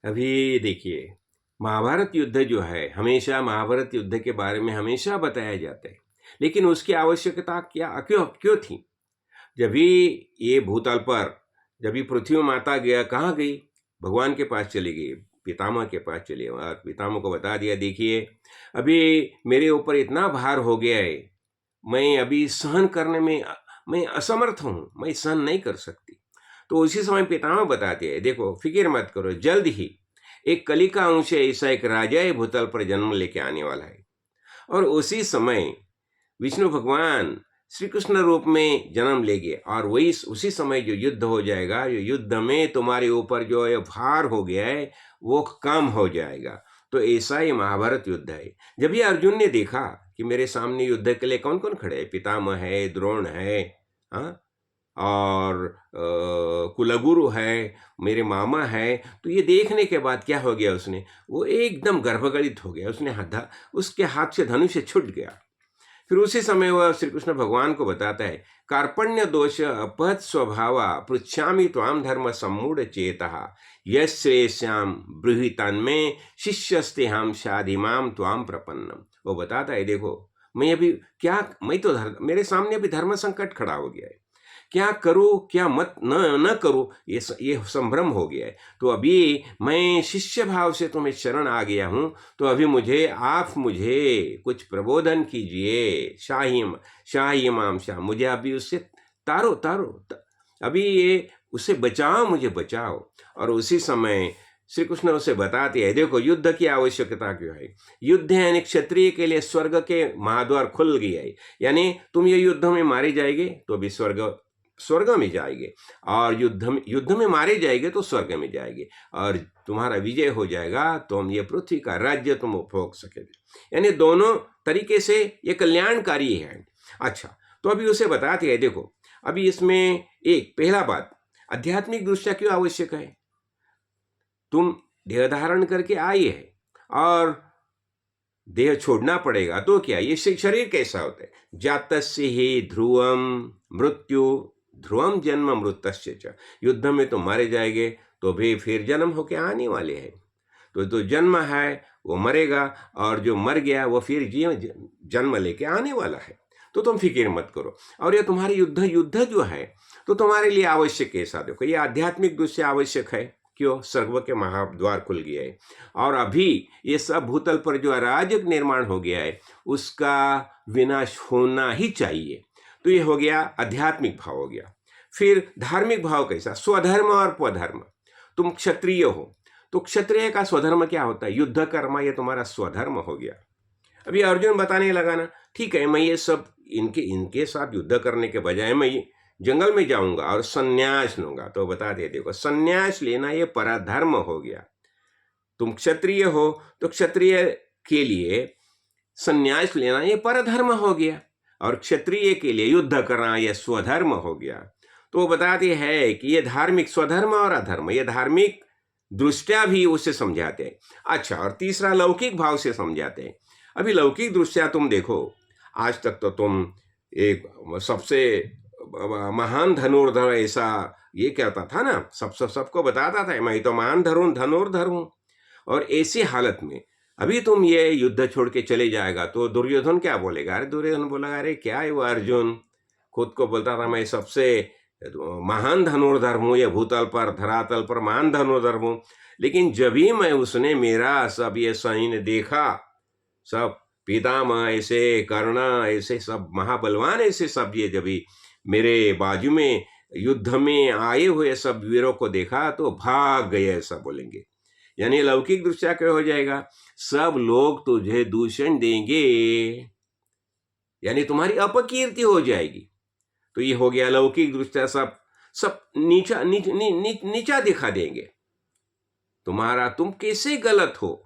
अभी देखिए, महाभारत युद्ध जो है, हमेशा महाभारत युद्ध के बारे में हमेशा बताया जाता है। लेकिन उसकी आवश्यकता क्या क्यों क्यों थी? जब भी ये भूतल पर, जब भी पृथ्वी माता गया कहाँ गई? भगवान के पास चली गई, पितामह के पास चली और पितामह को बता दिया, देखिए, अभी मेरे ऊपर इतना भार हो गया है, मैं अभी सहन करने में मैं असमर्थ हूँ, मैं सहन नहीं कर सकती। तो उसी समय पितामह बताते हैं, देखो फ़िक्र मत करो, जल्द ही एक कली का अंश ऐसा एक राजा है भूतल पर जन्म लेके आने वाला है। और उसी समय विष्णु भगवान श्री कृष्ण रूप में जन्म लेंगे और वही उसी समय जो युद्ध हो जाएगा, जो युद्ध में तुम्हारे ऊपर जो ये भार हो गया है वो कम हो जाएगा। तो ऐसा ही महाभारत युद्ध है। जब ये अर्जुन ने देखा कि मेरे सामने युद्ध के लिए कौन कौन खड़े हैं, पितामह है, द्रोण है, हाँ, और कुलगुरु है, मेरे मामा है, तो ये देखने के बाद क्या हो गया, उसने वो एकदम गर्भगलित हो गया, उसके हाथ से धनुष छूट गया। फिर उसी समय वह श्री कृष्ण भगवान को बताता है, कार्पण्य दोष अपहत स्वभावा पृच्छामि त्वाम धर्म सम्मूढ़ चेतः यश्रेष्याम ब्रूहि तन्मे शिष्यस्ते हम शाधिमाम त्वाम प्रपन्नम। वो बताता है, देखो मैं अभी क्या, मैं तो मेरे सामने अभी धर्म संकट खड़ा हो गया है, क्या करूं क्या मत न न करूं, ये संभ्रम हो गया है। तो अभी मैं शिष्य भाव से तुम्हें शरण आ गया हूं, तो अभी आप मुझे कुछ प्रबोधन कीजिए। शाही इमाम शाह, मुझे अभी उससे तारो तारो अभी ये उसे बचाओ, मुझे बचाओ। और उसी समय श्री कृष्ण उसे बताते हैं, देखो युद्ध की आवश्यकता क्यों है। युद्ध है यानी क्षत्रिय के लिए स्वर्ग के महाद्वार खुल गया है। यानी तुम ये युद्ध में मारे जाएंगे तो अभी स्वर्ग में जाएंगे, और युद्ध में मारे जाएंगे तो स्वर्ग में जाएंगे, और तुम्हारा विजय हो जाएगा तो हम ये पृथ्वी का राज्य तुम उपभोग सकेंगे। यानी दोनों तरीके से ये कल्याणकारी है। अच्छा, तो अभी उसे बताते हैं, देखो अभी इसमें एक पहला बात, आध्यात्मिक दृष्टिया क्यों आवश्यक है। तुम देह धारण करके आई है और देह छोड़ना पड़ेगा, तो क्या ये शरीर कैसा होता है। जातस्य ही ध्रुवम मृत्यु, ध्रुवम जन्म मृतस्य च। युद्ध में तो मारे जाएंगे तो भी फिर जन्म होके आने वाले हैं। तो जन्म है वो मरेगा, और जो मर गया वो फिर जन्म लेके आने वाला है। तो तुम फिक्र मत करो। और ये तुम्हारी युद्ध जो है तो तुम्हारे लिए आवश्यक कैसा, देखो ये आध्यात्मिक दृष्टि आवश्यक है। क्यों? स्वर्ग के महाद्वार खुल गया है, और अभी ये सब भूतल पर जो अराजक निर्माण हो गया है उसका विनाश होना ही चाहिए। तो ये हो गया आध्यात्मिक भाव हो गया। फिर धार्मिक भाव कैसा, स्वधर्म और पधर्म। तुम क्षत्रिय हो तो क्षत्रिय का स्वधर्म क्या होता है, युद्ध कर्म, ये तुम्हारा स्वधर्म हो गया। अभी अर्जुन बताने लगा ना, ठीक है मैं ये सब इनके साथ युद्ध करने के बजाय मैं जंगल में जाऊंगा और संन्यास लूंगा। तो बता दे, देखो संन्यास लेना ये पराधर्म हो गया। तुम क्षत्रिय हो तो क्षत्रिय के लिए संन्यास लेना ये परधर्म हो गया, और क्षत्रिय के लिए युद्ध करना ये स्वधर्म हो गया। तो वो बताते हैं कि ये धार्मिक स्वधर्म और अधर्म, ये धार्मिक दृष्टिया भी उसे समझाते हैं। अच्छा, और तीसरा लौकिक भाव से समझाते हैं। अभी लौकिक दृष्टिया तुम देखो, आज तक तो तुम एक सबसे महान धनुर्धर ऐसा ये कहता था ना, सबको बताता था मैं तो महान धनुर्धर हूं। और ऐसी हालत में अभी तुम ये युद्ध छोड़ के चले जाएगा तो दुर्योधन क्या बोलेगा। अरे दुर्योधन बोलेगा, अरे क्या है वो अर्जुन, खुद को बोलता था मैं सबसे महान धनुर्धर हूँ, ये भूतल पर धरातल पर महान धनुर्धर हूँ, लेकिन जब भी मैं उसने मेरा सब ये सैन्य देखा, सब पितामह ऐसे, कर्ण ऐसे सब महाबलवान ऐसे सब ये जब भी मेरे बाजू में युद्ध में आए हुए सब वीरों को देखा तो भाग गए, ऐसा बोलेंगे। यानी लौकिक दृष्टिया क्या हो जाएगा, सब लोग तुझे दूषण देंगे, यानी तुम्हारी अपकीर्ति हो जाएगी। तो ये हो गया लौकिक दृष्टिया, सब सब नीचा नीचा दिखा देंगे, तुम कैसे गलत हो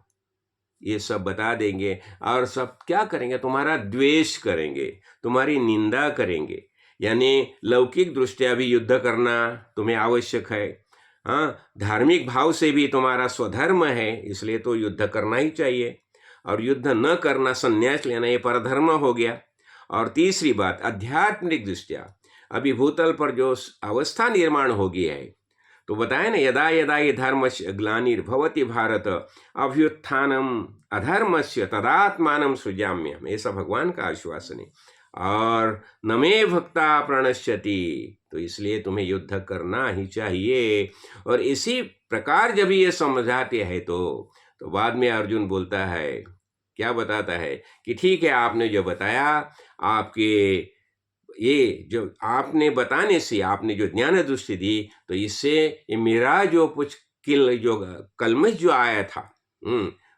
ये सब बता देंगे, और सब क्या करेंगे, तुम्हारा द्वेष करेंगे, तुम्हारी निंदा करेंगे। यानी लौकिक दृष्टिया भी युद्ध करना तुम्हें आवश्यक है। हाँ, धार्मिक भाव से भी तुम्हारा स्वधर्म है, इसलिए तो युद्ध करना ही चाहिए। और युद्ध न करना, संन्यास लेना, ये परधर्म हो गया। और तीसरी बात आध्यात्मिक दृष्टिया, अभी भूतल पर जो अवस्था निर्माण हो गई है तो बताया ना, यदा यदा हि धर्मस्य ग्लानिर्भवति भारत अभ्युत्थानम अधर्मस्य तदात्मानं सृजाम्यहम्, ऐसा भगवान का आश्वासन है। और न मे भक्ता प्रणश्यति, तो इसलिए तुम्हें युद्ध करना ही चाहिए। और इसी प्रकार जब ये समझाते हैं तो बाद में अर्जुन बोलता है, क्या बताता है कि ठीक है, आपने जो बताया, आपके ये जो आपने बताने से, आपने जो ज्ञान दृष्टि दी, तो इससे ये मेरा जो कुछ जो कलमश जो आया था,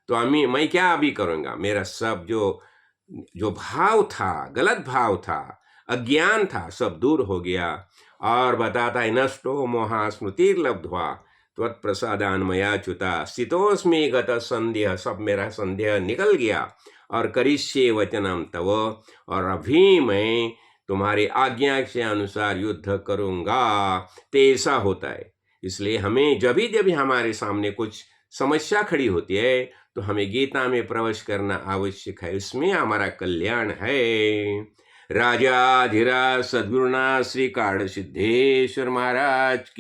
तो मैं क्या अभी करूँगा, मेरा सब जो भाव था, गलत भाव था, अज्ञान था, सब दूर हो गया। और बताता है, नष्टो मोहा स्मृतिर्लब्ध्वा त्वत्प्रसादान मया च्युता स्थितोस्मि गतः संदेह, सब मेरा संदेह निकल गया। और करिष्ये वचनम तव, और अभी मैं तुम्हारी आज्ञा के अनुसार युद्ध करूँगा। तो ऐसा होता है। इसलिए हमें जब भी हमारे सामने कुछ समस्या खड़ी होती है तो हमें गीता में प्रवेश करना आवश्यक है, इसमें हमारा कल्याण है। राजा धीराज सद्गुरुनाथ श्री काड़ सिद्धेश्वर महाराज की